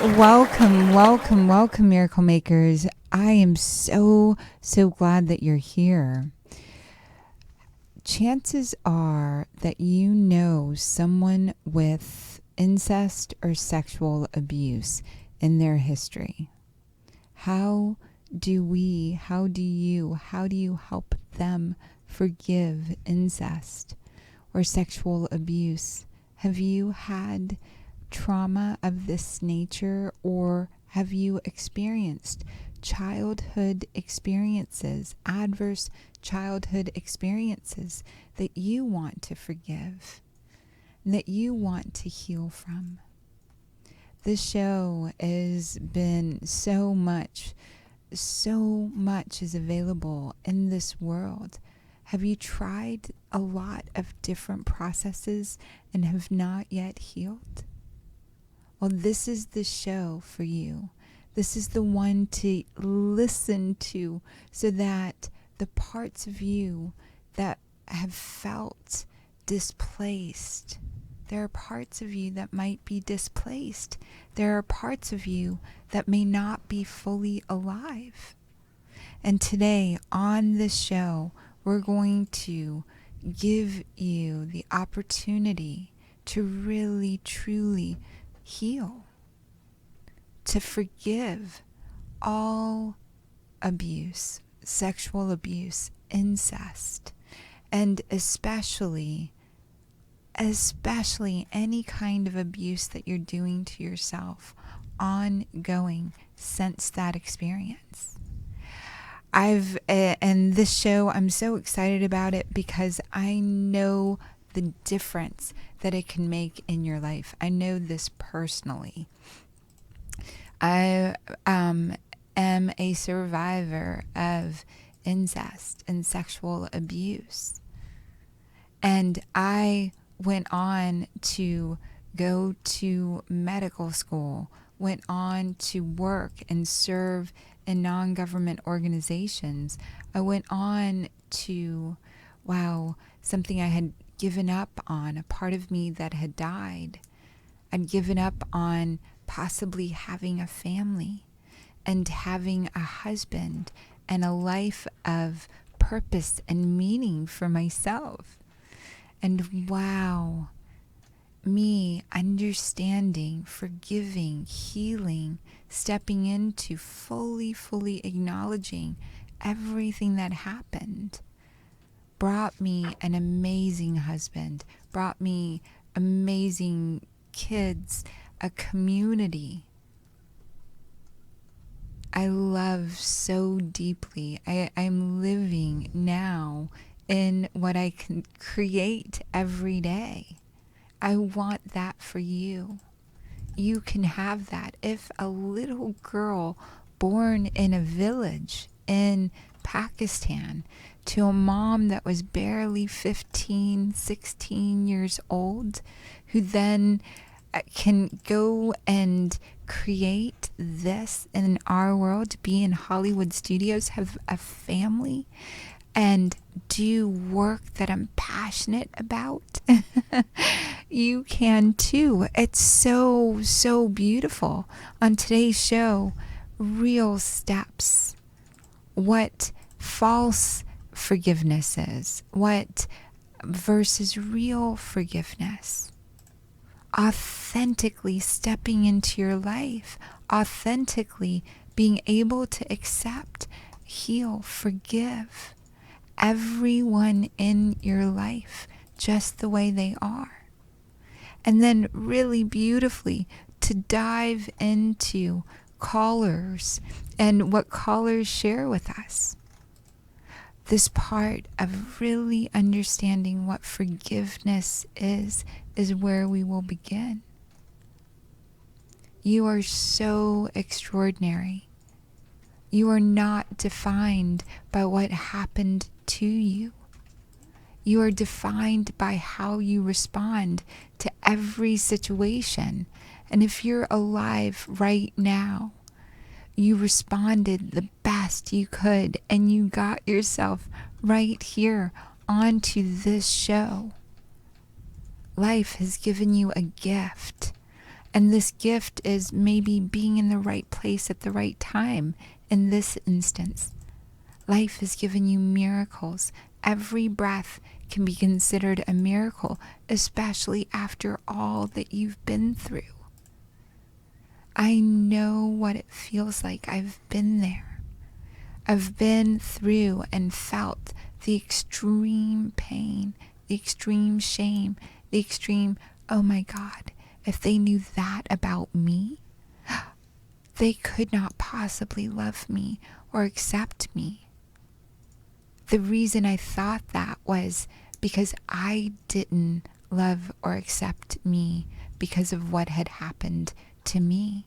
Welcome, miracle makers. I am so glad that you're here. Chances are that you know someone with incest or sexual abuse in their history. How do you help them forgive incest or sexual abuse? Have you had trauma of this nature, or have you experienced childhood experiences, adverse childhood experiences that you want to forgive, that you want to heal from? This show has been so much is available in this world. Have you tried a lot of different processes and have not yet healed? Well, this is the show for you. This is the one to listen to, so that the parts of you that have felt displaced, there are parts of you that might be displaced. There are parts of you that may not be fully alive. And today on this show, we're going to give you the opportunity to really, truly heal, to forgive all abuse, sexual abuse, incest, and especially any kind of abuse that you're doing to yourself ongoing since that experience. And this show, I'm so excited about it because I know the difference that it can make in your life. I know this personally. I am a survivor of incest and sexual abuse. And I went on to go to medical school, went on to work and serve in non-government organizations. I went on to, something I had given up on, a part of me that had died. I'd given up on possibly having a family and having a husband and a life of purpose and meaning for myself. And me understanding, forgiving, healing, stepping into fully acknowledging everything that happened brought me an amazing husband, brought me amazing kids, a community I love so deeply. I'm living now in what I can create every day. I want that for you. You can have that. If a little girl born in a village in Pakistan to a mom that was barely 15, 16 years old, who then can go and create this in our world, be in Hollywood studios, have a family, and do work that I'm passionate about, you can too. It's so beautiful. On today's show, real steps, what false forgiveness is, what versus real forgiveness. Authentically stepping into your life, authentically being able to accept, heal, forgive everyone in your life just the way they are. And then really beautifully to dive into callers and what callers share with us. This part of really understanding what forgiveness is where we will begin. You are so extraordinary. You are not defined by what happened to you. You are defined by how you respond to every situation. And if you're alive right now, you responded the best you could, and you got yourself right here onto this show. Life has given you a gift And this gift is maybe being in the right place at the right time. In this instance, life has given you miracles. Every breath can be considered a miracle, especially after all that you've been through. I know what it feels like. I've been there. I've been through and felt the extreme pain, the extreme shame, the extreme, oh my God, if they knew that about me, they could not possibly love me or accept me. The reason I thought that was because I didn't love or accept me because of what had happened to me.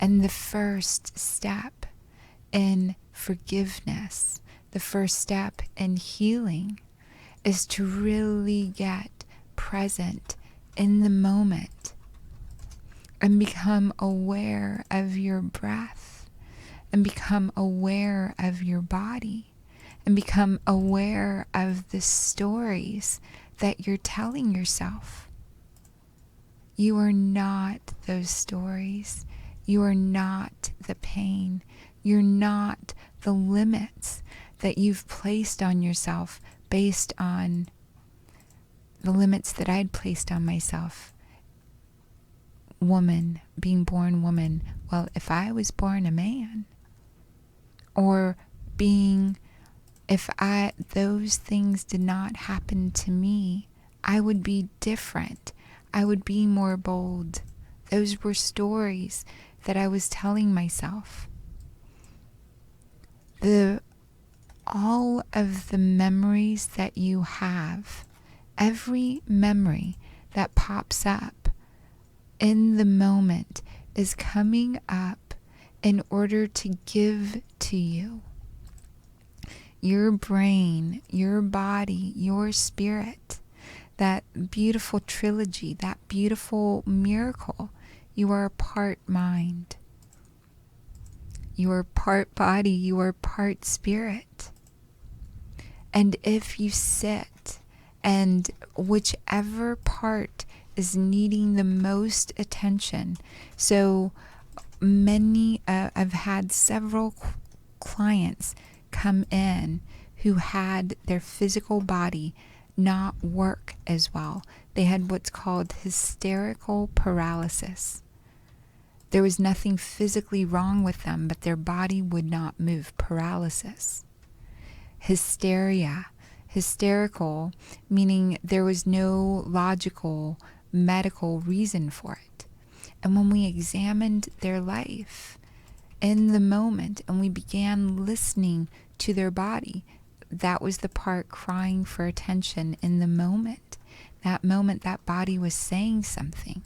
And the first step in forgiveness, the first step in healing, is to really get present in the moment and become aware of your breath and become aware of your body and become aware of the stories that you're telling yourself. You are not those stories. You are not the pain. You're not the limits that you've placed on yourself based on the limits that I'd placed on myself. Woman, being born woman. Well, if I was born a man, or those things did not happen to me, I would be different. I would be more bold. Those were stories that I was telling myself. All of the memories that you have, every memory that pops up in the moment is coming up in order to give to you. Your brain, your body, your spirit, that beautiful trilogy, that beautiful miracle. You are a part mind. You are part body, you are part spirit. And if you sit, and whichever part is needing the most attention, so many, I've had several clients come in who had their physical body not work as well. They had what's called hysterical paralysis. There was nothing physically wrong with them, but their body would not move. Paralysis. Hysteria. Hysterical, meaning there was no logical medical reason for it. And when we examined their life in the moment and we began listening to their body, that was the part crying for attention in the moment. That moment, that body was saying something.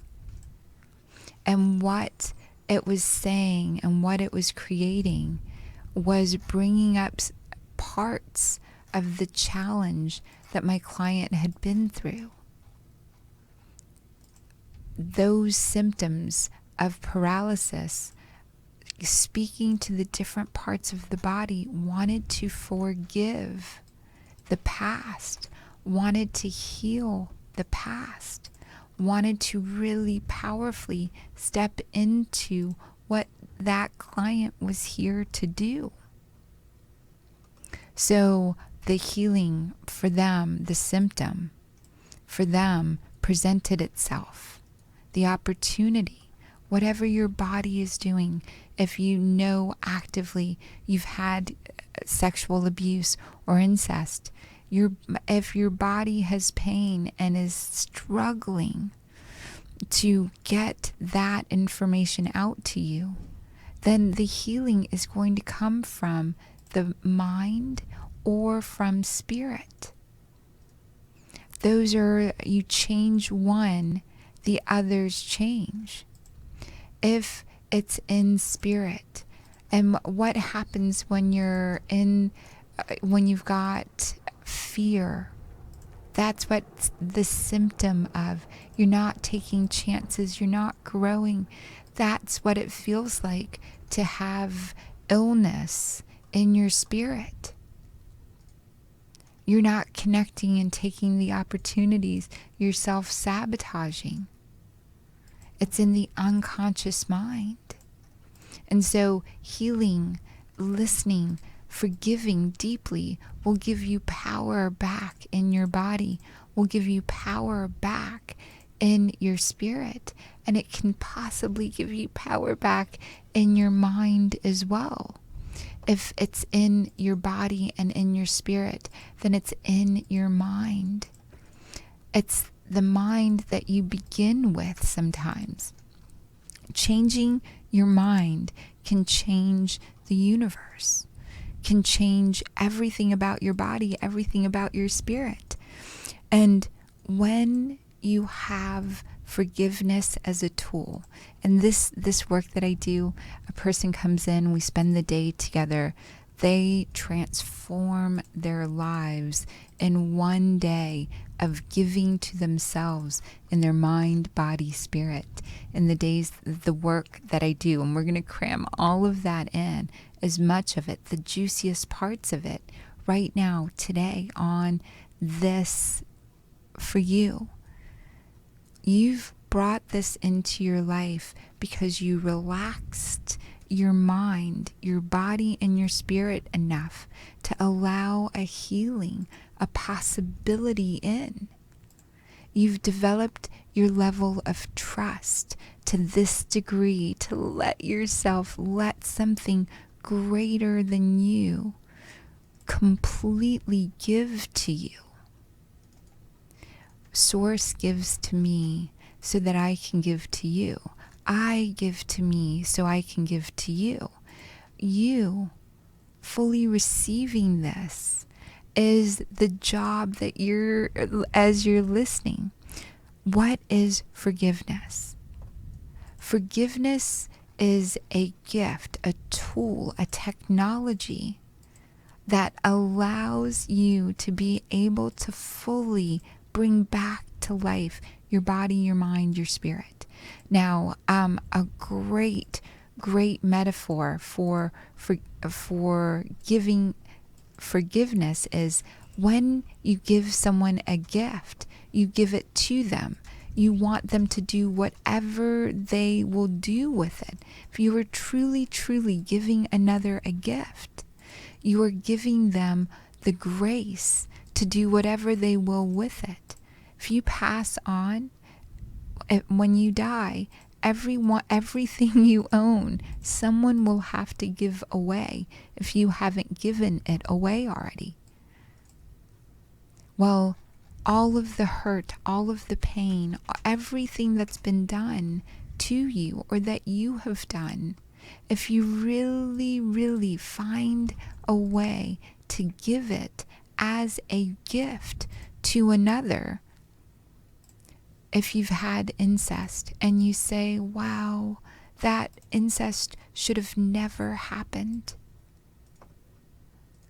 And what it was saying and what it was creating was bringing up parts of the challenge that my client had been through. Those symptoms of paralysis, speaking to the different parts of the body, wanted to forgive the past, wanted to heal the past, wanted to really powerfully step into what that client was here to do. So the healing for them, the symptom for them presented itself. The opportunity, whatever your body is doing, if you know actively you've had sexual abuse or incest, if your body has pain and is struggling to get that information out to you, then the healing is going to come from the mind or from spirit. You change one, the others change. If it's in spirit, and what happens when you've got fear? That's what the symptom of. You're not taking chances. You're not growing. That's what it feels like to have illness in your spirit. You're not connecting and taking the opportunities. You're self-sabotaging. It's in the unconscious mind. And so healing, listening, forgiving deeply will give you power back in your body, will give you power back in your spirit, and it can possibly give you power back in your mind as well. If it's in your body and in your spirit, then it's in your mind. It's the mind that you begin with sometimes. Changing your mind can change the universe, can change everything about your body, everything about your spirit. And when you have forgiveness as a tool, and this work that I do, a person comes in, we spend the day together, they transform their lives in one day of giving to themselves in their mind, body, spirit, in the work that I do. And we're going to cram all of that in, as much of it, the juiciest parts of it, right now, today, on this for you. You've brought this into your life because you relaxed your mind, your body, and your spirit enough to allow a healing, a possibility in. You've developed your level of trust to this degree to let yourself let something greater than you completely give to you. Source gives to me so that I can give to you. I give to me so I can give to you. You fully receiving this is the job that as you're listening. What is forgiveness? Forgiveness is a gift, a tool, a technology that allows you to be able to fully bring back to life your body, your mind, your spirit. Now, a great metaphor for giving forgiveness is when you give someone a gift, you give it to them. You want them to do whatever they will do with it. If you are truly giving another a gift, you are giving them the grace to do whatever they will with it. If you pass on, when you die, everything you own, someone will have to give away if you haven't given it away already. Well, all of the hurt, all of the pain, everything that's been done to you or that you have done, if you really find a way to give it as a gift to another. If you've had incest and you say, wow, that incest should have never happened,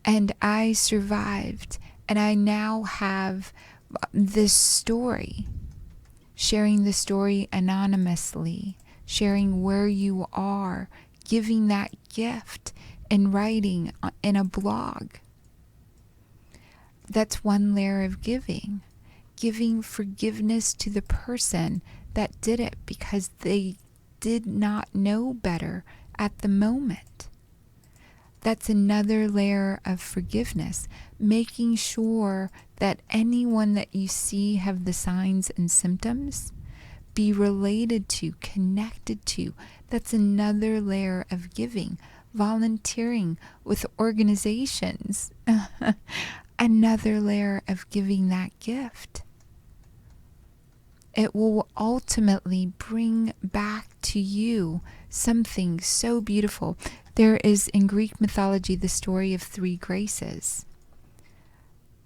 and I survived, and I now have this story, sharing the story anonymously, sharing where you are, giving that gift in writing in a blog. That's one layer of giving. Giving forgiveness to the person that did it because they did not know better at the moment. That's another layer of forgiveness, making sure that anyone that you see have the signs and symptoms, be related to, connected to. That's another layer of giving. Volunteering with organizations, another layer of giving that gift. It will ultimately bring back to you something so beautiful. There is in Greek mythology the story of 3 graces.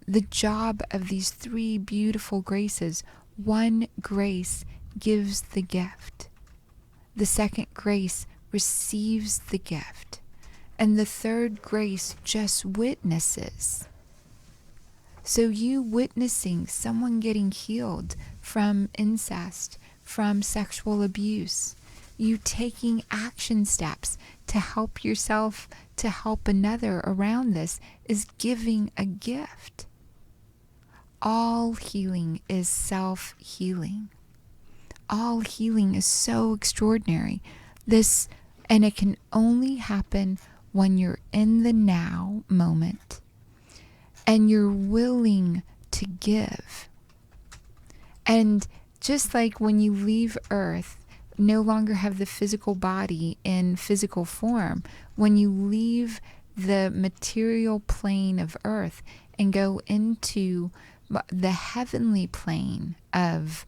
The job of these 3 beautiful graces, one grace gives the gift. The second grace receives the gift. And the third grace just witnesses. So you witnessing someone getting healed from incest, from sexual abuse, you taking action steps to help yourself, to help another around this, is giving a gift. All healing is self-healing. all healing is so extraordinary. And it can only happen when you're in the now moment and you're willing to give. And just like when you leave Earth, no longer have the physical body in physical form, when you leave the material plane of Earth and go into the heavenly plane of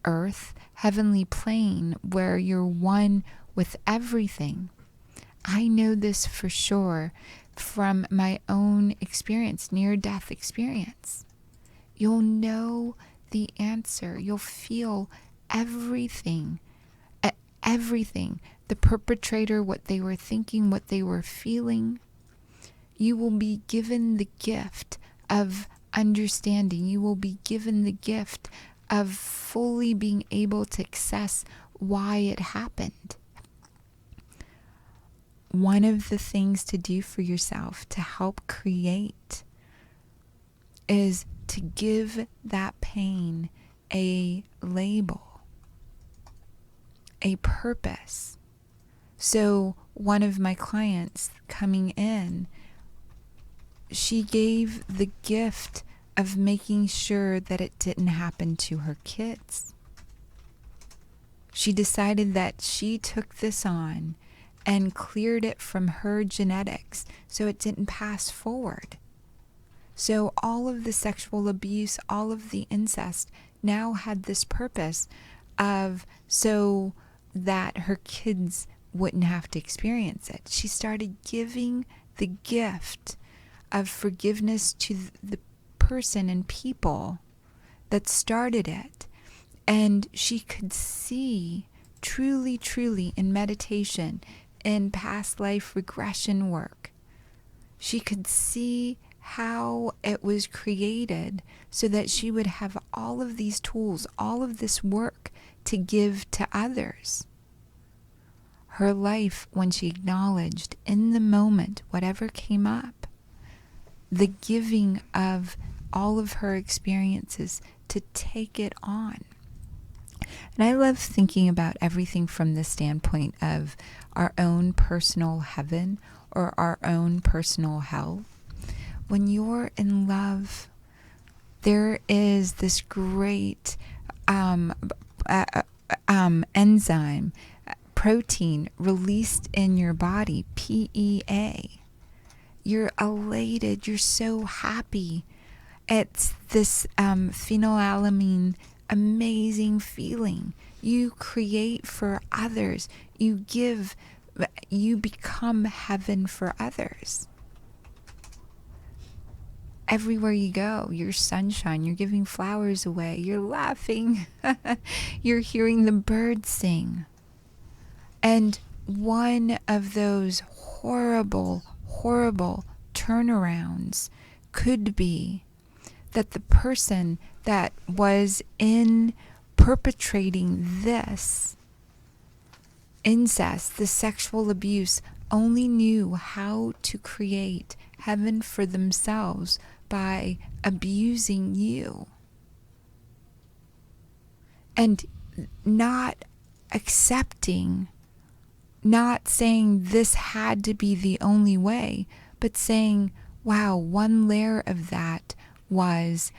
Earth, heavenly plane where you're one with everything. I know this for sure from my own experience, near-death experience. You'll know the answer. You'll feel everything. Everything. The perpetrator, what they were thinking, what they were feeling. You will be given the gift of understanding. You will be given the gift of fully being able to access why it happened. One of the things to do for yourself to help create is to give that pain a label, a purpose. So one of my clients coming in, she gave the gift of making sure that it didn't happen to her kids. She decided that she took this on and cleared it from her genetics so it didn't pass forward. So all of the sexual abuse, all of the incest now had this purpose of so that her kids wouldn't have to experience it. She started giving the gift of forgiveness to the person and people that started it. And she could see truly, truly in meditation, in past life regression work, she could see how it was created so that she would have all of these tools, all of this work to give to others. Her life, when she acknowledged in the moment whatever came up, the giving of all of her experiences to take it on. And I love thinking about everything from the standpoint of our own personal heaven or our own personal hell. When you're in love, there is this great enzyme, protein released in your body, PEA. You're elated. You're so happy. It's this phenylalanine amazing feeling. You create for others. You give. You become heaven for others. Everywhere you go, you're sunshine. You're giving flowers away. You're laughing. You're hearing the birds sing. And one of those horrible, horrible turnarounds could be that the person that was in perpetrating this incest, the sexual abuse, only knew how to create heaven for themselves by abusing you. And not accepting, not saying this had to be the only way, but saying, wow, one layer of that was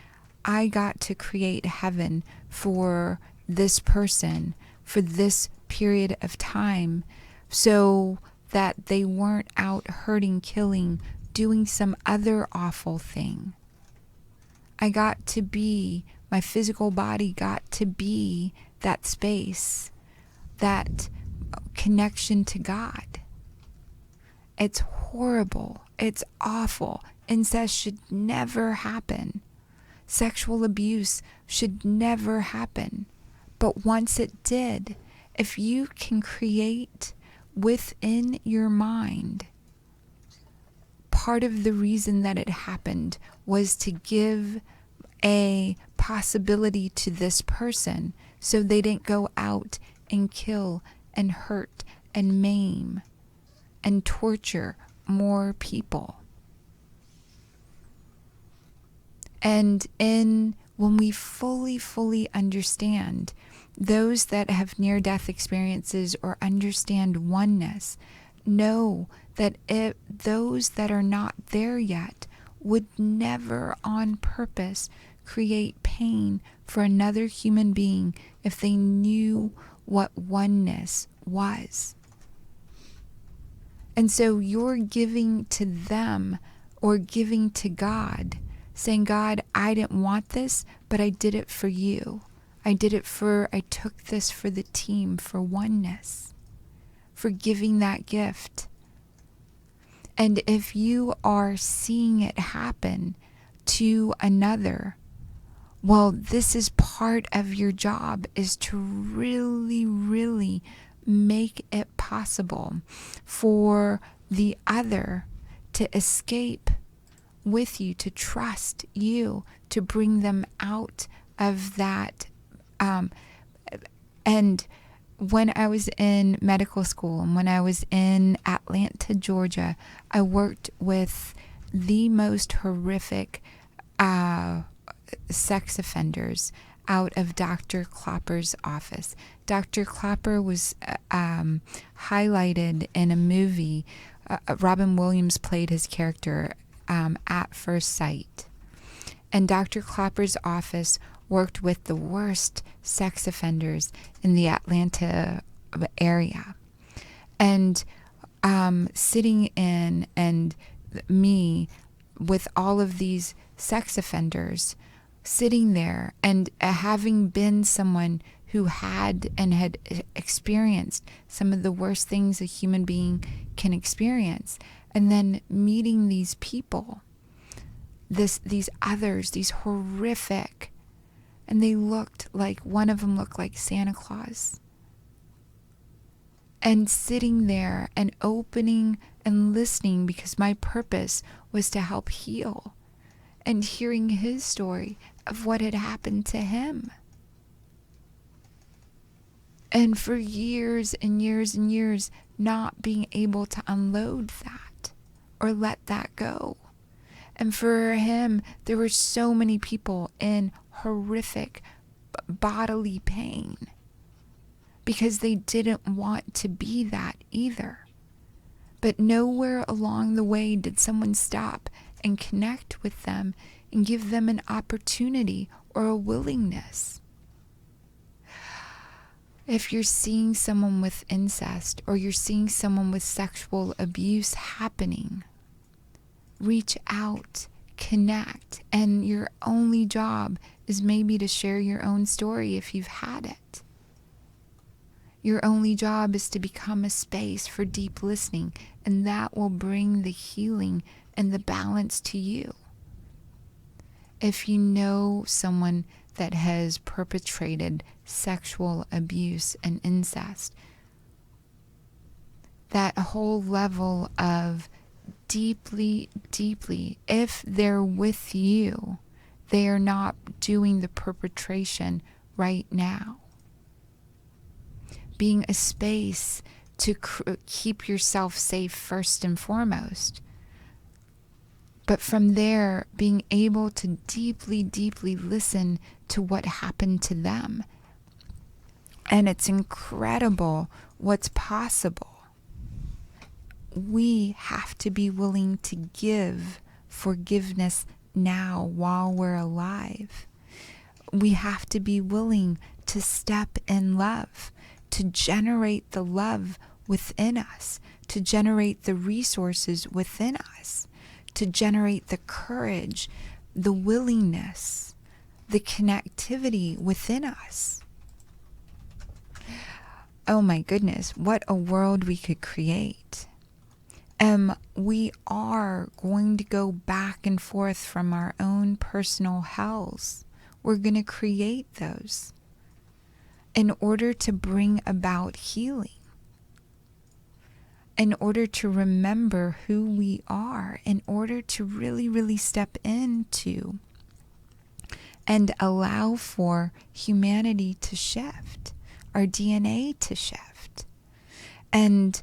I got to create heaven for this person for this period of time so that they weren't out hurting, killing, doing some other awful thing. I got to be, my physical body got to be that space, that connection to God. It's horrible. It's awful. Incest should never happen. Sexual abuse should never happen. But once it did, if you can create within your mind, part of the reason that it happened was to give a possibility to this person so they didn't go out and kill and hurt and maim and torture more people. And when we fully understand Those that have near-death experiences or understand oneness know that those that are not there yet would never on purpose create pain for another human being if they knew what oneness was. And so you're giving to them or giving to God, saying, God, I didn't want this, but I did it for you. I took this for the team, for oneness, for giving that gift. And if you are seeing it happen to another, well, this is part of your job, is to really, really make it possible for the other to escape with you, to trust you, to bring them out of that. And when I was in medical school and when I was in Atlanta, Georgia, I worked with the most horrific sex offenders out of Dr. Klopper's office. Dr. Klopper was highlighted in a movie. Robin Williams played his character, At First Sight. And Dr. Klopper's office worked with the worst sex offenders in the Atlanta area. And sitting in, and me with all of these sex offenders, sitting there and having been someone who had experienced some of the worst things a human being can experience, and then meeting these people, these others, these horrific, and they looked like, one of them looked like Santa Claus. And sitting there and opening and listening, because my purpose was to help heal, and hearing his story of what had happened to him. And for years and years and years, not being able to unload that or let that go. And for him, there were so many people in horrific bodily pain because they didn't want to be that either. But nowhere along the way did someone stop and connect with them and give them an opportunity or a willingness. If you're seeing someone with incest or you're seeing someone with sexual abuse happening, reach out, connect, and your only job is maybe to share your own story if you've had it. Your only job is to become a space for deep listening, and that will bring the healing and the balance to you. If you know someone that has perpetrated sexual abuse and incest, that whole level of deeply, if they're with you, they are not doing the perpetration right now. Being a space to keep yourself safe first and foremost. But from there, being able to deeply listen to what happened to them. And it's incredible what's possible. We have to be willing to give forgiveness now while we're alive. We have to be willing to step in love, to generate the love within us, to generate the resources within us, to generate the courage, the willingness, the connectivity within us. Oh my goodness, what a world we could create. We are going to go back and forth from our own personal hells. We're going to create those in order to bring about healing, in order to remember who we are, in order to really step into and allow for humanity to shift, our DNA to shift. And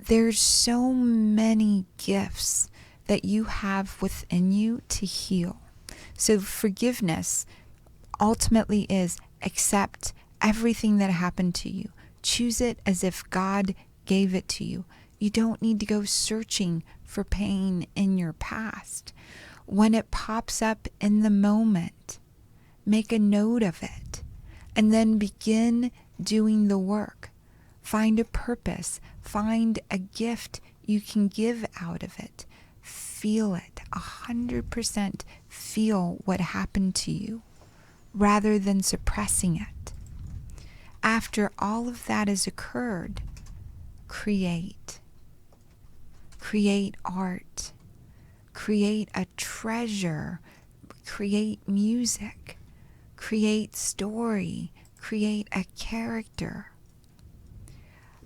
there's so many gifts that you have within you to heal. So forgiveness ultimately is accept everything that happened to you. Choose it as if God gave it to you. You don't need to go searching for pain in your past. When it pops up in the moment, make a note of it and then begin doing the work. Find a purpose. Find a gift you can give out of it. Feel it. 100% feel what happened to you rather than suppressing it. After all of that has occurred, create. Create art. Create a treasure. Create music. Create story. Create a character.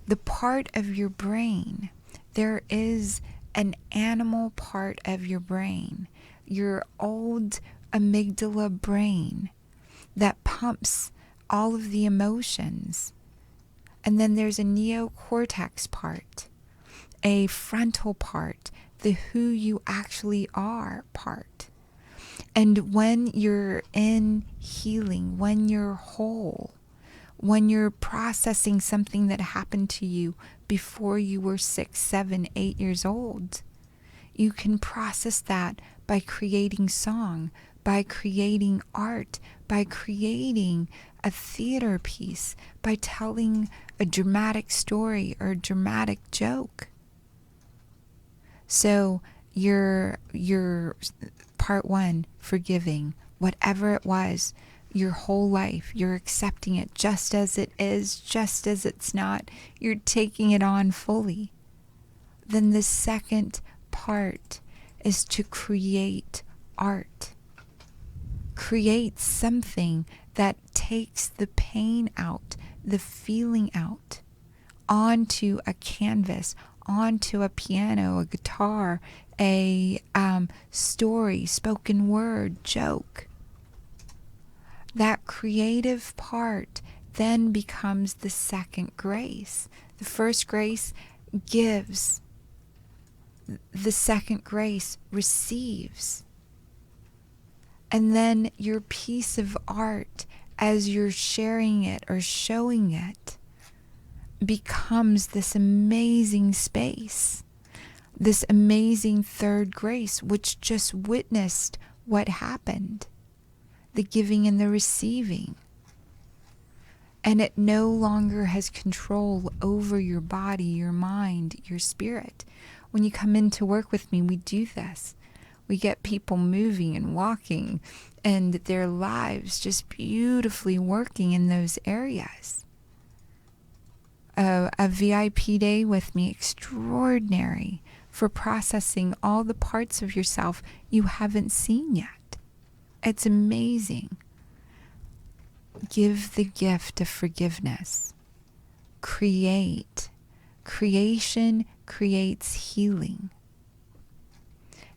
The part of your brain, there is an animal part of your brain, your old amygdala brain that pumps all of the emotions. And then there's a neocortex part, a frontal part, the who you actually are part. And when you're in healing, when you're whole, when you're processing something that happened to you before you were 6, 7, 8 years old, you can process that by creating song, by creating art, by creating a theater piece, by telling a dramatic story or a dramatic joke. So your part 1, forgiving, whatever it was, your whole life, you're accepting it just as it is, just as it's not. You're taking it on fully. Then the second part is to create art. Create something that takes the pain out, the feeling out, onto a canvas, onto a piano, a guitar, a story, spoken word, joke. That creative part then becomes the second grace. The first grace gives. The second grace receives. And then your piece of art, as you're sharing it or showing it, becomes this amazing space, this amazing third grace, which just witnessed what happened, the giving and the receiving. And it no longer has control over your body, your mind, your spirit. When you come in to work with me, we do this. We get people moving and walking and their lives just beautifully working in those areas. A VIP day with me, extraordinary for processing all the parts of yourself you haven't seen yet. It's amazing. Give the gift of forgiveness. Create. Creation creates healing.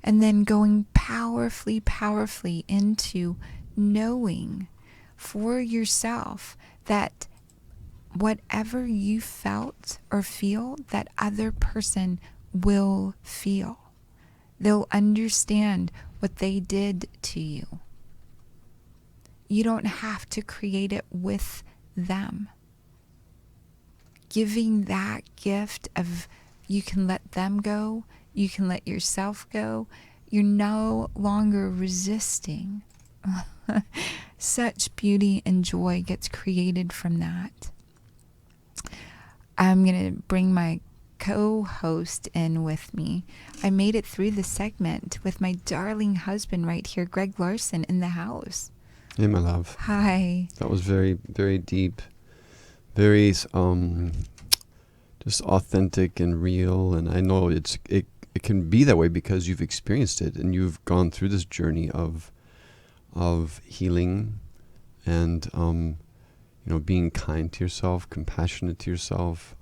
And then going powerfully, powerfully into knowing for yourself that whatever you felt or feel, that other person will feel. They'll understand what they did to you. You don't have to create it with them. Giving that gift of you can let them go, you can let yourself go. You're no longer resisting. Such beauty and joy gets created from that. I'm going to bring my co-host in with me. I made it through the segment with my darling husband right here, Greg Larsen, in the house. Hey, my love. Hi. That was very, very deep, very just authentic and real. And I know it can be that way because you've experienced it and you've gone through this journey of healing and being kind to yourself, compassionate to yourself.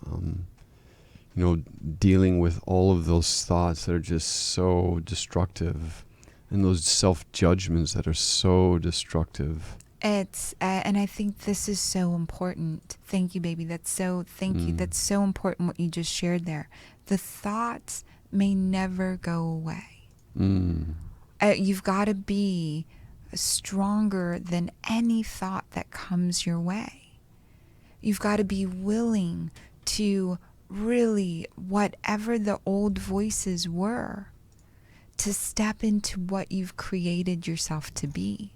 Dealing with all of those thoughts that are just so destructive. And those self-judgments that are so destructive. It's, and I think this is so important. Thank you, baby. Thank you. That's so important what you just shared there. The thoughts may never go away. You've got to be stronger than any thought that comes your way. You've got to be willing to really, whatever the old voices were, to step into what you've created yourself to be.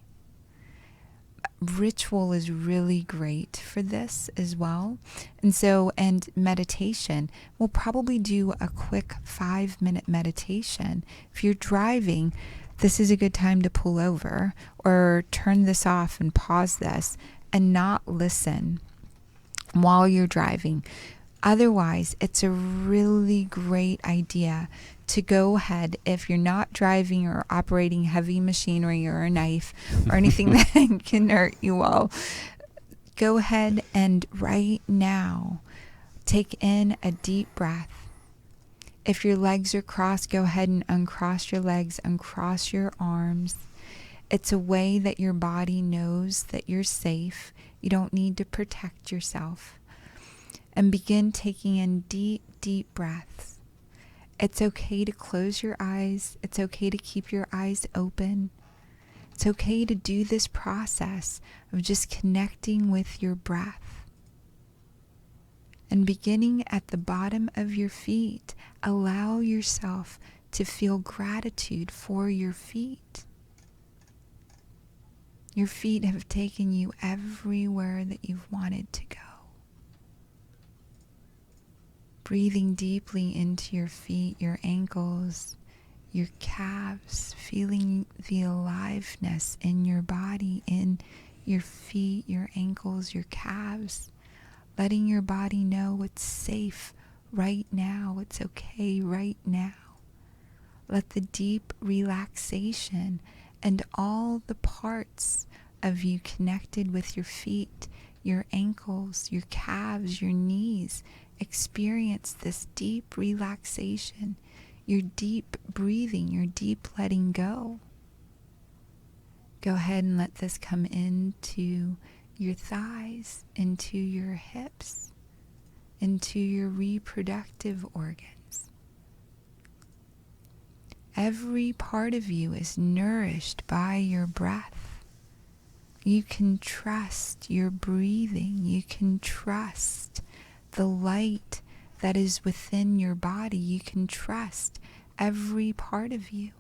Ritual is really great for this as well. And meditation, we'll probably do a quick 5-minute meditation. If you're driving, this is a good time to pull over or turn this off and pause this and not listen while you're driving. Otherwise, it's a really great idea to go ahead, if you're not driving or operating heavy machinery or a knife or anything that can hurt you all, go ahead and right now take in a deep breath. If your legs are crossed, go ahead and uncross your legs, uncross your arms. It's a way that your body knows that you're safe. You don't need to protect yourself. And begin taking in deep, deep breaths. It's okay to close your eyes. It's okay to keep your eyes open. It's okay to do this process of just connecting with your breath. And beginning at the bottom of your feet, allow yourself to feel gratitude for your feet. Your feet have taken you everywhere that you've wanted to go. Breathing deeply into your feet, your ankles, your calves, feeling the aliveness in your body, in your feet, your ankles, your calves, letting your body know it's safe right now, it's okay right now. Let the deep relaxation and all the parts of you connected with your feet, your ankles, your calves, your knees, experience this deep relaxation, your deep breathing, your deep letting go. Go ahead and let this come into your thighs, into your hips, into your reproductive organs. Every part of you is nourished by your breath. You can trust your breathing. You can trust the light that is within your body. You can trust every part of you.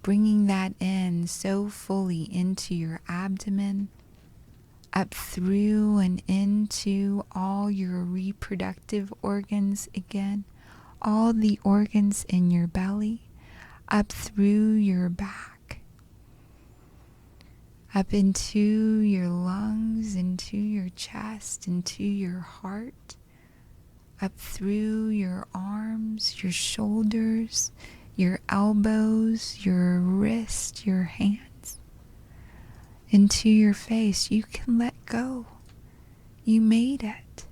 Bringing that in so fully into your abdomen, up through and into all your reproductive organs again, all the organs in your belly, up through your back, up into your lungs, into your chest, into your heart, up through your arms, your shoulders, your elbows, your wrist, your hands, into your face. You can let go. You made it.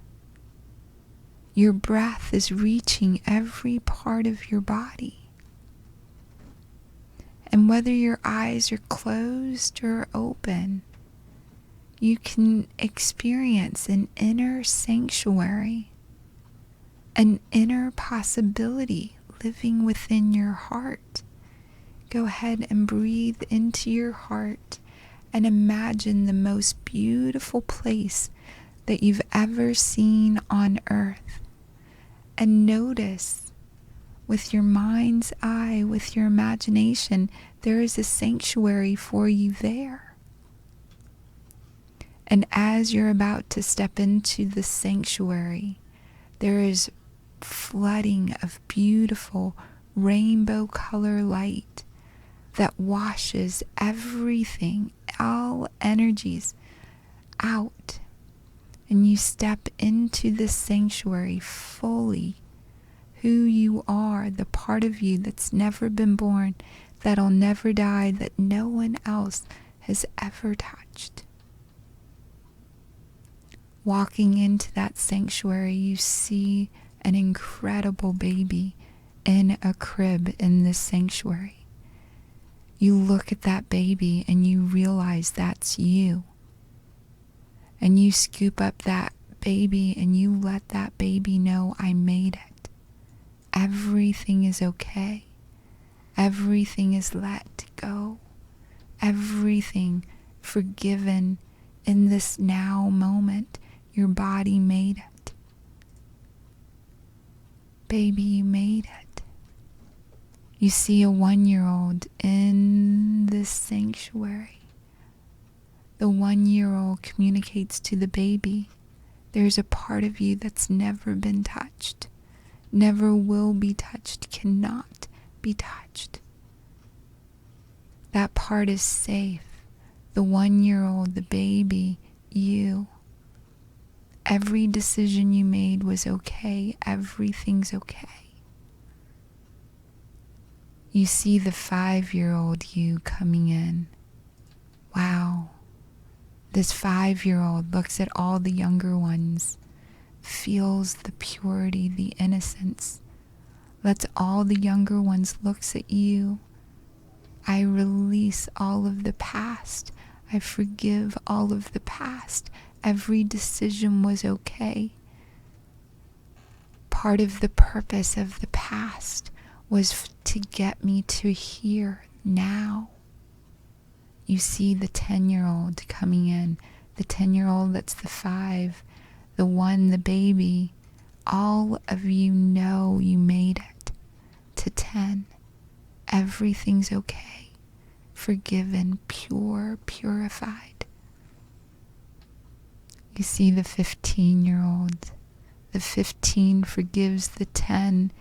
Your breath is reaching every part of your body. And whether your eyes are closed or open, you can experience an inner sanctuary, an inner possibility living within your heart. Go ahead and breathe into your heart and imagine the most beautiful place that you've ever seen on earth. And notice with your mind's eye, with your imagination, there is a sanctuary for you there. And as you're about to step into the sanctuary, there is flooding of beautiful rainbow color light that washes everything, all energies out. And you step into this sanctuary fully who you are, the part of you that's never been born, that'll never die, that no one else has ever touched. Walking into that sanctuary, you see an incredible baby in a crib in this sanctuary. You look at that baby and you realize that's you. And you scoop up that baby and you let that baby know, I made it. Everything is okay. Everything is let go. Everything forgiven. In this now moment, your body made it. Baby, you made it. You see a 1-year-old in this sanctuary. The 1-year-old communicates to the baby, there's a part of you that's never been touched, never will be touched, cannot be touched. That part is safe. The 1-year-old, the baby, you. Every decision you made was okay. Everything's okay. You see the 5-year-old you coming in. Wow. This 5-year-old looks at all the younger ones, feels the purity, the innocence. Lets all the younger ones looks at you. I release all of the past. I forgive all of the past. Every decision was okay. Part of the purpose of the past was to get me to here now. You see the 10-year-old coming in, the 10-year-old that's the 5, the 1, the baby. All of you know you made it to 10. Everything's okay, forgiven, pure, purified. You see the 15-year-old. The 15 forgives the 10.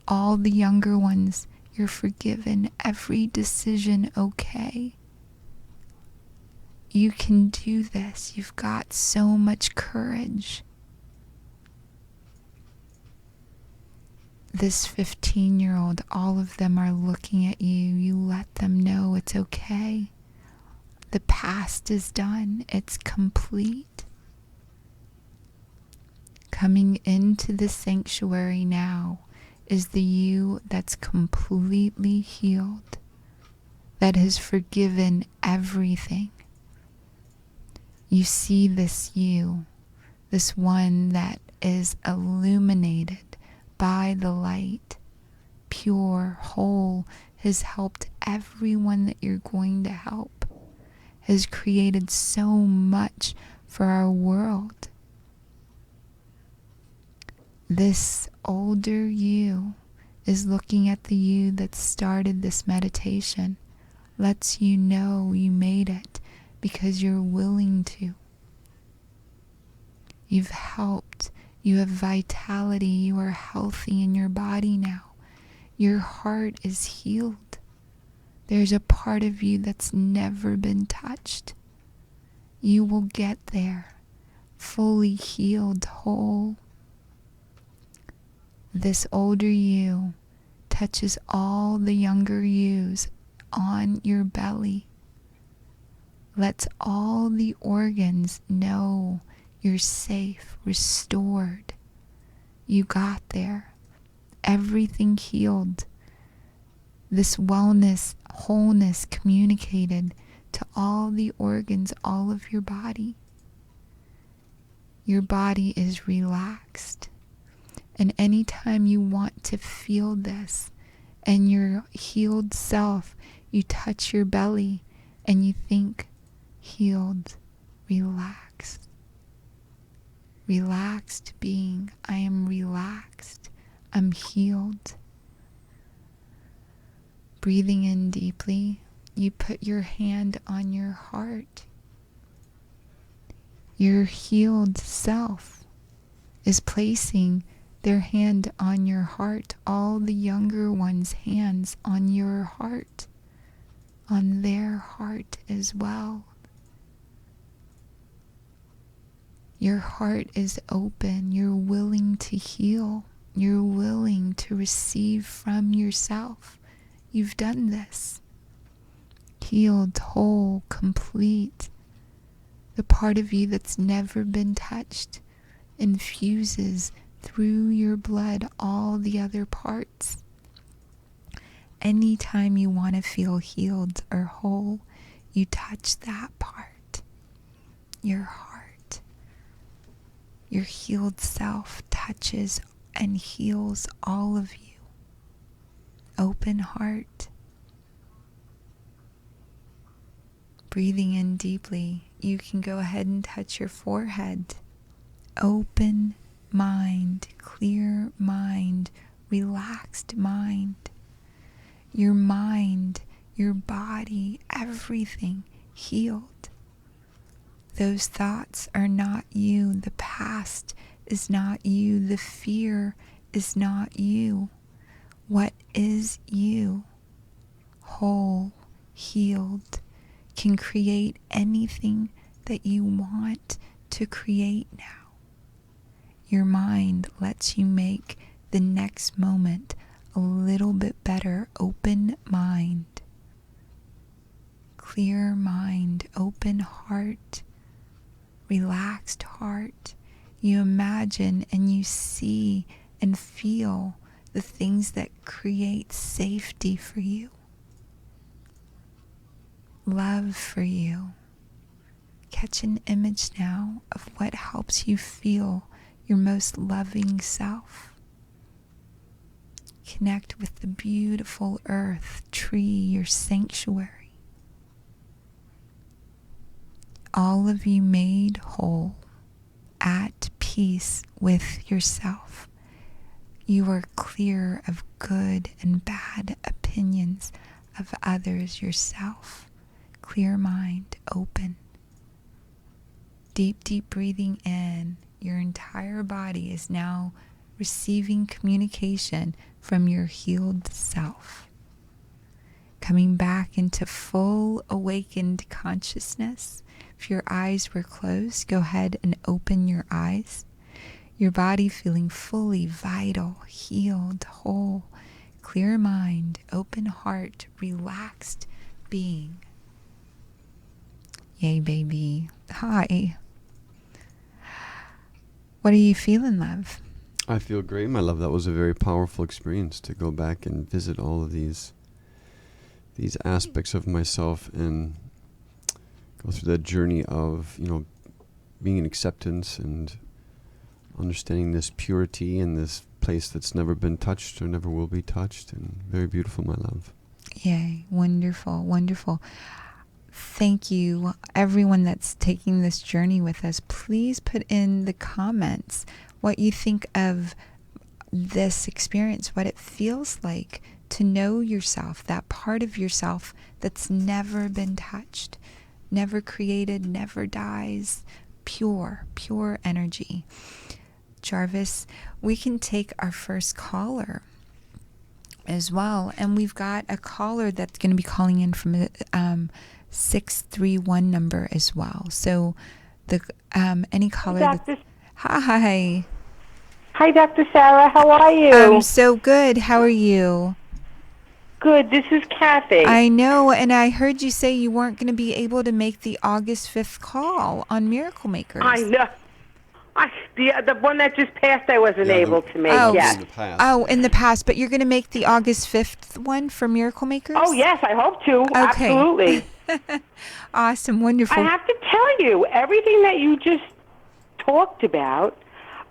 All the younger ones, you're forgiven. Every decision okay. You can do this. You've got so much courage. This 15-year-old, all of them are looking at you. You let them know it's okay. The past is done. It's complete. Coming into the sanctuary now is the you that's completely healed, that has forgiven everything. You see this you, this one that is illuminated by the light, pure, whole, has helped everyone that you're going to help, has created so much for our world. This older you is looking at the you that started this meditation, lets you know you made it because you're willing to. You've helped. You have vitality. You are healthy in your body now. Your heart is healed. There's a part of you that's never been touched. You will get there, fully healed, whole. This older you touches all the younger yous on your belly. Lets all the organs know you're safe, restored. You got there. Everything healed. This wellness, wholeness communicated to all the organs, all of your body. Your body is relaxed. And anytime you want to feel this and your healed self, you touch your belly and you think, healed, relaxed. Relaxed being, I am relaxed, I'm healed. Breathing in deeply, you put your hand on your heart. Your healed self is placing their hand on your heart, all the younger ones' hands on your heart, on their heart as well. Your heart is open. You're willing to heal. You're willing to receive from yourself. You've done this. Healed, whole, complete. The part of you that's never been touched infuses through your blood all the other parts. Anytime you want to feel healed or whole, you touch that part. Your heart. Your healed self touches and heals all of you. Open heart. Breathing in deeply, you can go ahead and touch your forehead. Open mind, clear mind, relaxed mind. Your mind, your body, everything healed. Those thoughts are not you. The past is not you. The fear is not you. What is you? Whole, healed, can create anything that you want to create now. Your mind lets you make the next moment a little bit better. Open mind, clear mind, open heart, relaxed heart. You imagine and you see and feel the things that create safety for you, love for you. Catch an image now of what helps you feel your most loving self. Connect with the beautiful earth, tree, your sanctuary. All of you made whole, at peace with yourself. You are clear of good and bad opinions of others, yourself. Clear mind, open. Deep, deep breathing in. Your entire body is now receiving communication from your healed self. Coming back into full awakened consciousness. If your eyes were closed, go ahead and open your eyes. Your body feeling fully vital, healed, whole, clear mind, open heart, relaxed being. Yay, baby. Hi. What are you feeling, love? I feel great, my love. That was a very powerful experience to go back and visit all of these aspects of myself and go through that journey of, being in acceptance and understanding this purity and this place that's never been touched or never will be touched. And very beautiful, my love. Yay. Wonderful, wonderful. Thank you, everyone that's taking this journey with us. Please put in the comments what you think of this experience, what it feels like to know yourself, that part of yourself that's never been touched, never created, never dies, pure, pure energy. Jarvis, we can take our first caller as well. And we've got a caller that's going to be calling in from a 631 number as well. So the any caller. Hi. Hi, Dr. Sarah. How are you? I'm so good. How are you? Good. This is Kathy. I know, and I heard you say you weren't going to be able to make the August 5th call on Miracle Makers. I know. The one that just passed, I wasn't able to make. Oh, yes. In the past. Oh, in the past, but you're going to make the August 5th one for Miracle Makers? Oh, yes, I hope to. Okay. Absolutely. Awesome. Wonderful. I have to tell you, everything that you just talked about,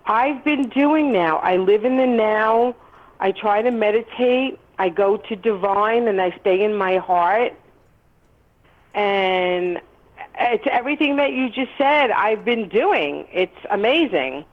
I've been doing now. I live in the now. I try to meditate. I go to divine, and I stay in my heart. And it's everything that you just said I've been doing. It's amazing.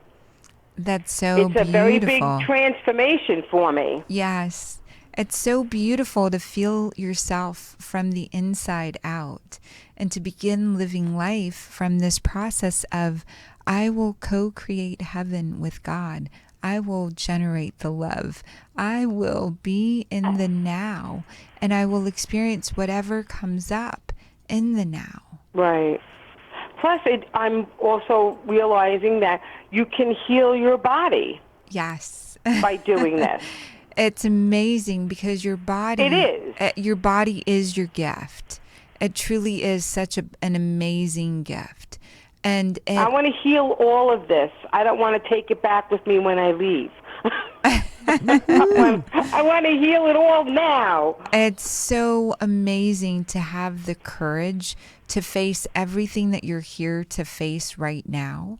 That's so beautiful. It's a very big transformation for me. Yes. It's so beautiful to feel yourself from the inside out and to begin living life from this process of, I will co-create heaven with God. I will generate the love. I will be in the now, and I will experience whatever comes up in the now. Right. Plus, I'm also realizing that you can heal your body. Yes. By doing this. It's amazing because your body. It is. Your body is your gift. It truly is such an amazing gift. And I want to heal all of this. I don't want to take it back with me when I leave. I want to heal it all now. It's so amazing to have the courage to face everything that you're here to face right now.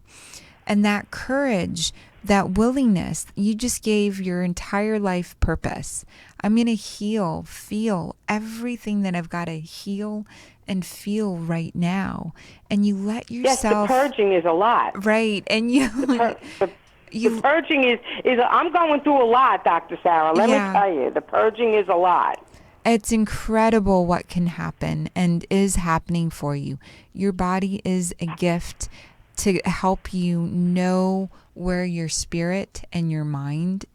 And that courage, that willingness, you just gave your entire life purpose. I'm going to feel everything that I've got to heal and feel right now, and you let Yes, the yourself purging is a lot. right, and you The purging is I'm going through a lot, Dr. Sarah. Let me yeah. tell you, the purging is a lot. It's incredible what can happen and is happening for you. Your body is a gift to help you know where your spirit and your mind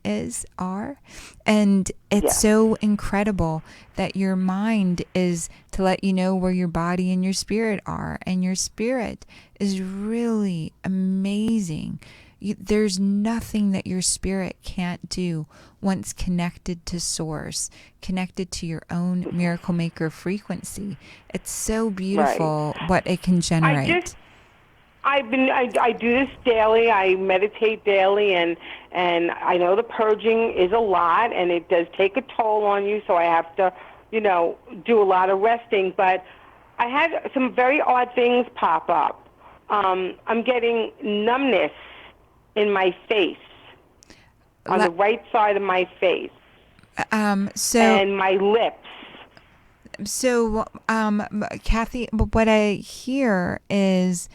are. And it's Yes. so incredible that your mind is to let you know where your body and your spirit are. And your spirit is really amazing. There's nothing that your spirit can't do once connected to source, connected to your own miracle maker frequency. It's so beautiful what it can generate. I do this daily. I meditate daily, and I know the purging is a lot, and it does take a toll on you. So I have to, do a lot of resting. But I had some very odd things pop up. I'm getting numbness in my face, on the right side of my face, and my lips. So, Kathy, what I hear is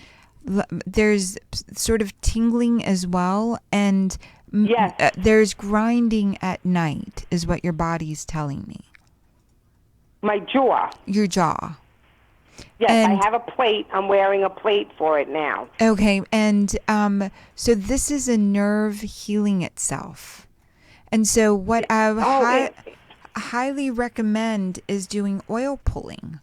there's sort of tingling as well, and Yes. there's grinding at night, is what your body's telling me. My jaw. Your jaw. Yes, and, I have a plate. I'm wearing a plate for it now. Okay, and so this is a nerve healing itself. And so what I highly recommend is doing oil pulling.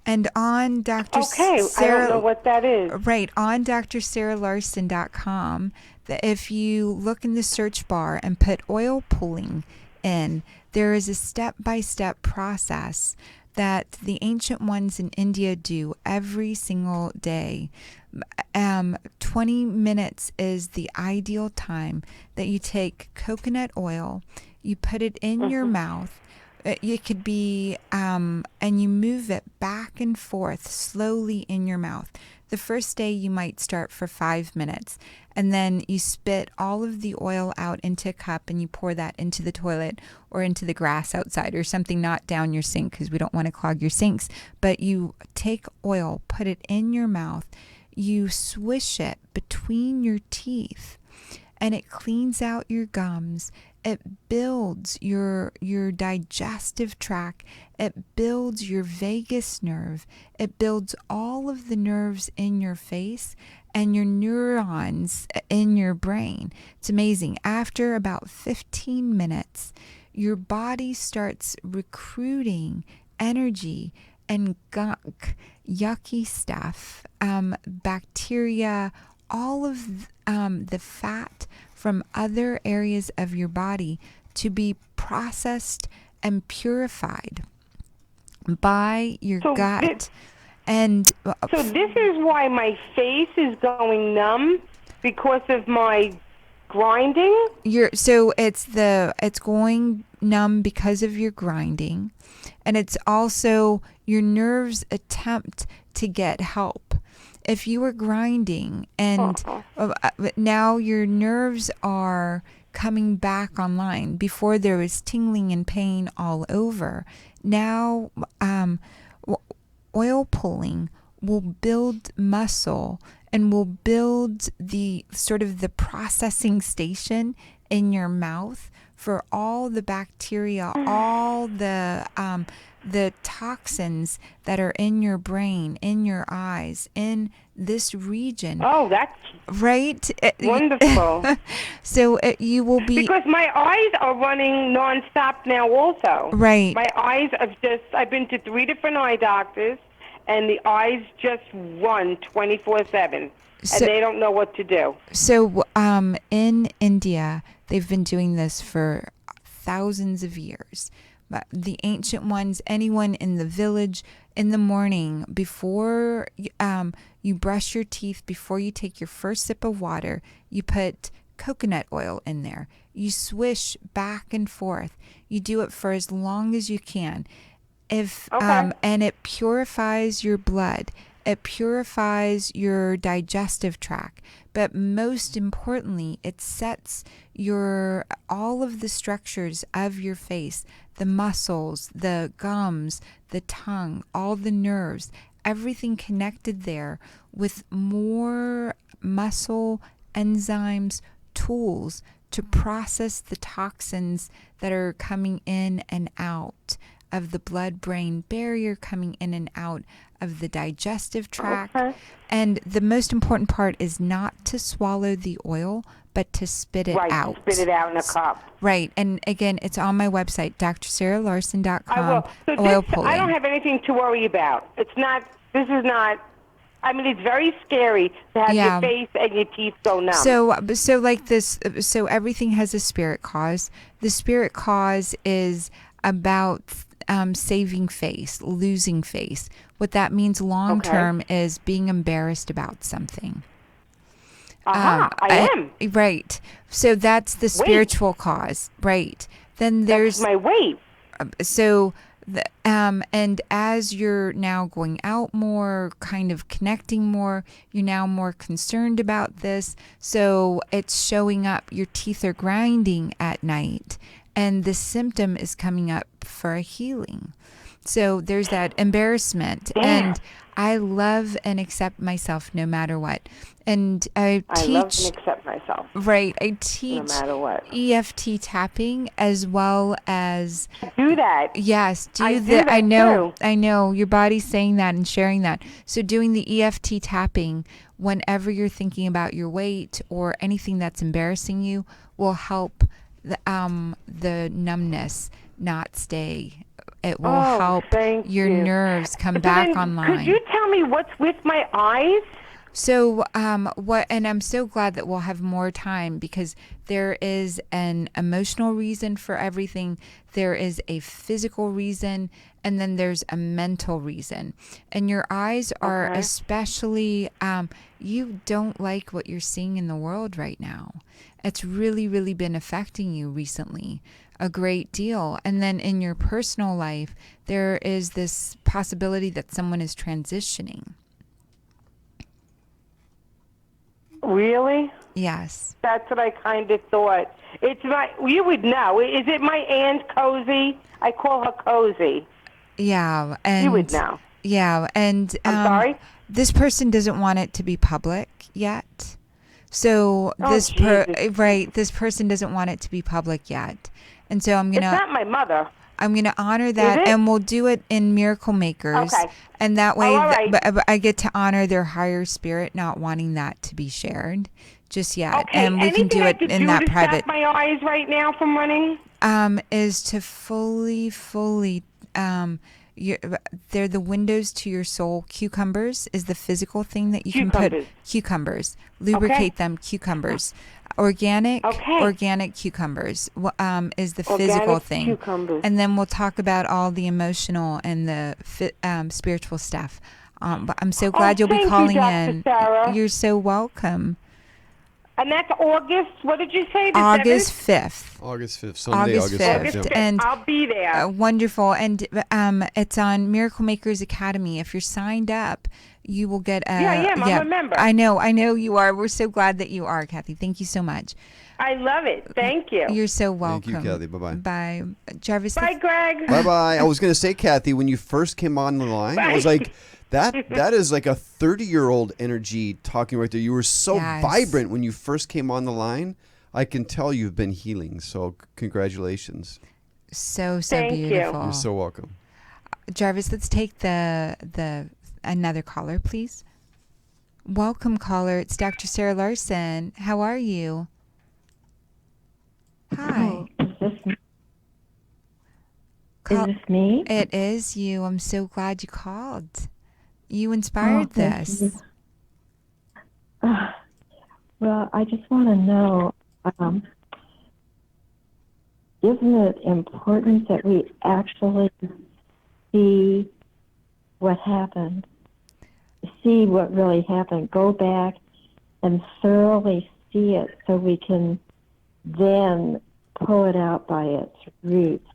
And on Dr. Okay, I don't know what that is. Right, on drsarahlarsen.com, if you look in the search bar and put oil pulling in, there is a step-by-step process that the ancient ones in India do every single day. 20 minutes is the ideal time that you take coconut oil, you put it in your mouth. It could be, and you move it back and forth slowly in your mouth. The first day you might start for 5 minutes, and then you spit all of the oil out into a cup and you pour that into the toilet or into the grass outside or something, not down your sink because we don't want to clog your sinks. But you take oil, put it in your mouth, you swish it between your teeth, and it cleans out your gums. It builds your digestive tract. It builds your vagus nerve. It builds all of the nerves in your face and your neurons in your brain. It's amazing. After about 15 minutes, your body starts recruiting energy and gunk, yucky stuff, bacteria, all of the fat from other areas of your body to be processed and purified by your gut. So this is why my face is going numb, because of my grinding? It's going numb because of your grinding, and it's also your nerves attempt to get help. If you were grinding and now your nerves are coming back online, before there was tingling and pain all over, now oil pulling will build muscle and will build the sort of the processing station in your mouth for all the bacteria, all the toxins that are in your brain, in your eyes, in this region. Oh, that's right. Wonderful. So you will be, because my eyes are running nonstop now. Also, right. My eyes I've been to 3 different eye doctors, and the eyes just run 24/7, and they don't know what to do. So in India, they've been doing this for thousands of years. But the ancient ones, anyone in the village, in the morning, before you brush your teeth, before you take your first sip of water, you put coconut oil in there. You swish back and forth. You do it for as long as you can. And it purifies your blood. it purifies your digestive tract, but most importantly, it sets all of the structures of your face, the muscles, the gums, the tongue, all the nerves, everything connected there with more muscle, enzymes, tools to process the toxins that are coming in and out of the blood-brain barrier, coming in and out of the digestive tract. Okay. And the most important part is not to swallow the oil, but to spit it Right, out. spit it out in a cup. Right. And again, it's on my website, drsarahlarsen.com. I will. So oil this, pulling. I don't have anything to worry about. This is not, I mean, it's very scary to have Yeah. your face and your teeth go numb. So like this, so everything has a spirit cause. The spirit cause is about saving face, losing face. What that means long term is being embarrassed about something. I am. Right. So that's the spiritual cause. Right. Then there's That's my weight. so and as you're now going out more, kind of connecting more, you're now more concerned about this. So it's showing up. Your teeth are grinding at night, and the symptom is coming up for a healing. So there's that embarrassment. Damn. And I love and accept myself no matter what. And I love teach, and accept myself. right, I teach No matter what. EFT tapping as well as Do that. yes, I do that I know, too. I know your body's saying that and sharing that. So doing the EFT tapping whenever you're thinking about your weight or anything that's embarrassing you will help the numbness not stay. It will help thank your you. nerves come So back then, online. Could you tell me what's with my eyes? So, and I'm so glad that we'll have more time because there is an emotional reason for everything. There is a physical reason, and then there's a mental reason. And your eyes are especially, you don't like what you're seeing in the world right now. It's really, really been affecting you recently a great deal. And then in your personal life, there is this possibility that someone is transitioning. Really? Yes. That's what I kind of thought. You would know. Is it my Aunt Cozy? I call her Cozy. Yeah. And You would know. Yeah. And I'm sorry? this person doesn't want it to be public yet. So this person doesn't want it to be public yet. And so It's not my mother. I'm going to honor that, it? and we'll do it in Miracle Makers. Okay. And that way, all right. I get to honor their higher spirit, not wanting that to be shared just yet. Okay. And we can do it in that private. Stop my eyes right now from running? Is to fully, they're the windows to your soul. Cucumbers is the physical thing that you can put. Cucumbers. Lubricate them. Cucumbers. Organic cucumbers is the physical thing. Cucumbers. And then we'll talk about all the emotional and the spiritual stuff. But I'm so glad you'll be calling in. Sarah. You're so welcome. And that's August, what did you say? August 5th. August 5th, Sunday, August 5th. Yeah. And I'll be there. wonderful. And it's on Miracle Makers Academy. If you're signed up, you will get a... Yeah, I am. I'm a member. I know you are. We're so glad that you are, Kathy. Thank you so much. I love it. Thank you. You're so welcome. Thank you, Kathy. Bye-bye. Bye. Jarvis. Bye, Greg. Bye-bye. I was going to say, Kathy, when you first came on the line, I was like, that is like a 30-year-old energy talking right there. You were so vibrant when you first came on the line. I can tell you've been healing, so congratulations. So Thank beautiful. You're so welcome. Jarvis, let's take the another caller, please. Welcome, caller. It's Dr. Sarah Larsen. How are you? Hi. Is this me? It is you. I'm so glad you called. You inspired this. You. Well, I just want to know, isn't it important that we actually see what happened? See what really happened. Go back and thoroughly see it so we can then pull it out by its roots.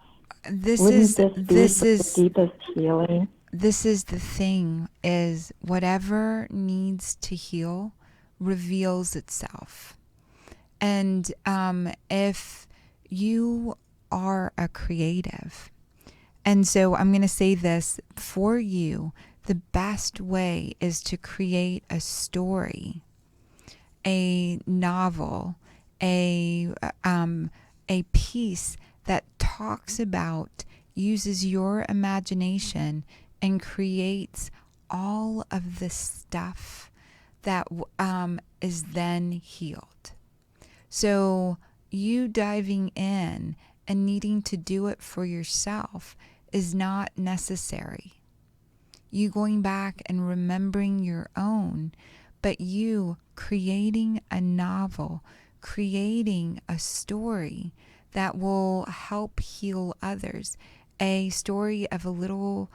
This Wouldn't is this be the deepest healing? this is the thing, is whatever needs to heal reveals itself. And if you are a creative, and so I'm going to say this for you, the best way is to create a story, a novel, a piece that talks about, uses your imagination and creates all of the stuff that is then healed. So you diving in and needing to do it for yourself is not necessary. You going back and remembering your own, but you creating a novel, creating a story that will help heal others. A story of a little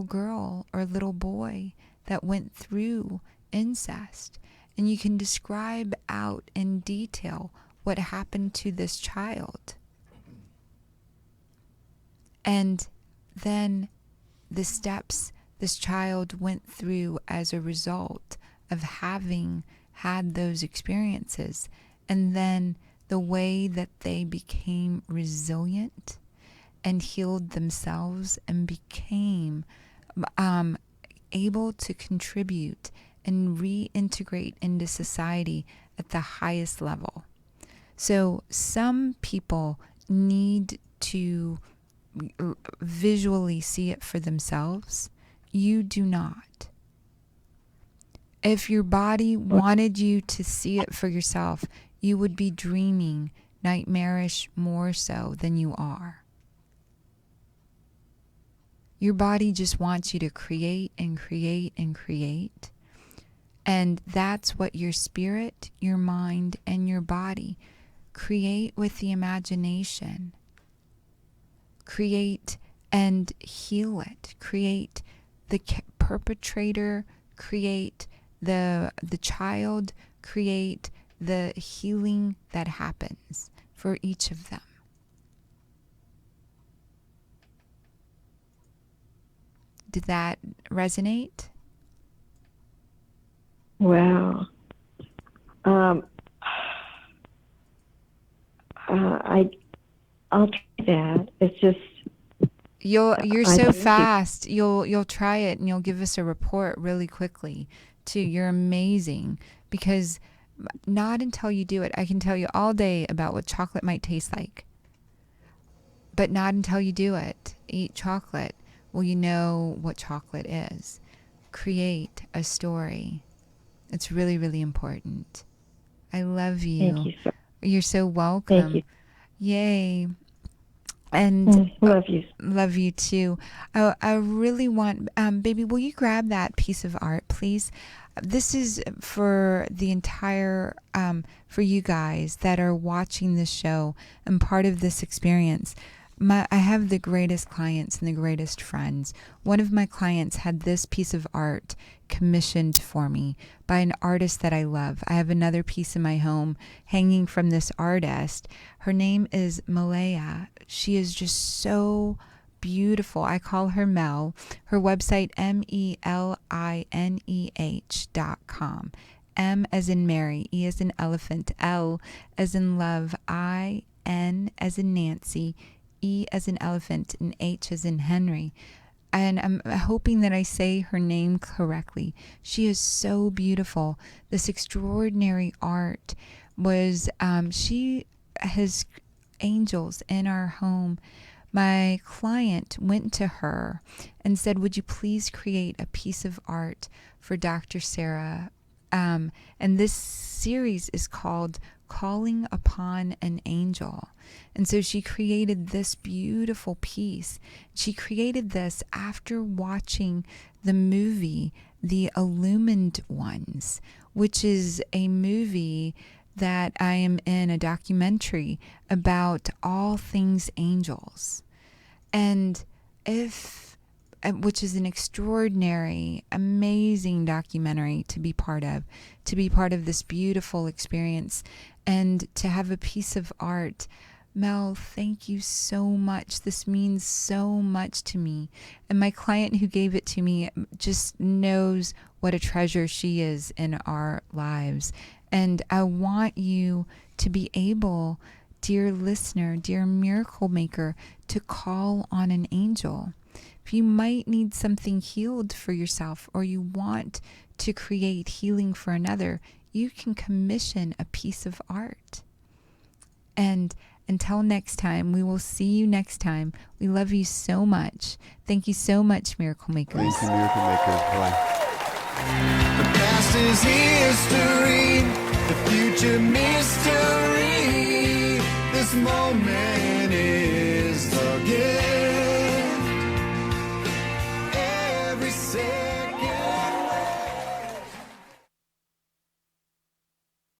girl or little boy that went through incest. And you can describe out in detail what happened to this child. And then the steps this child went through as a result of having had those experiences. And then the way that they became resilient and healed themselves and became able to contribute and reintegrate into society at the highest level. So some people need to visually see it for themselves. You do not. If your body wanted you to see it for yourself, you would be dreaming nightmarish more so than you are. Your body just wants you to create and create and create. And that's what your spirit, your mind, and your body create with the imagination. Create and heal it. Create the perpetrator, create the child, create the healing that happens for each of them. Did that resonate? Wow. I'll try that. It's just You're so fast. You'll try it and you'll give us a report really quickly too. You're amazing, because not until you do it. I can tell you all day about what chocolate might taste like, but not until you do it. Eat chocolate will you know what chocolate is. Create a story. It's really, really important. I love you. Thank you so. You're so welcome. Thank you. Yay. And love you. Love you too. I really want, baby, will you grab that piece of art, please? This is for the entire, for you guys that are watching this show and part of this experience. I have the greatest clients and the greatest friends. One of my clients had this piece of art commissioned for me by an artist that I love. I have another piece in my home hanging from this artist. Her name is Malaya. She is just so beautiful. I call her Mel. Her website, melineh.com. M as in Mary, E as in elephant, L as in love, I, N as in Nancy, E as in elephant, and H as in Henry. And I'm hoping that I say her name correctly. She is so beautiful. This extraordinary art was, she has angels in our home. My client went to her and said, would you please create a piece of art for Dr. Sarah? And this series is called Calling Upon an Angel. And so she created this beautiful piece. She created this after watching the movie The Illumined Ones, which is a movie that I am in, a documentary about all things angels. And which is an extraordinary, amazing documentary to be part of this beautiful experience, and to have a piece of art Mel, thank you so much. This means so much to me. And my client who gave it to me just knows what a treasure she is in our lives. And I want you to be able, dear listener, dear miracle maker, to call on an angel. If you might need something healed for yourself, or you want to create healing for another, you can commission a piece of art. And until next time, we will see you next time. We love you so much. Thank you so much, Miracle Makers. Thank you, Miracle Makers. Bye. The past is history, the future mystery. This moment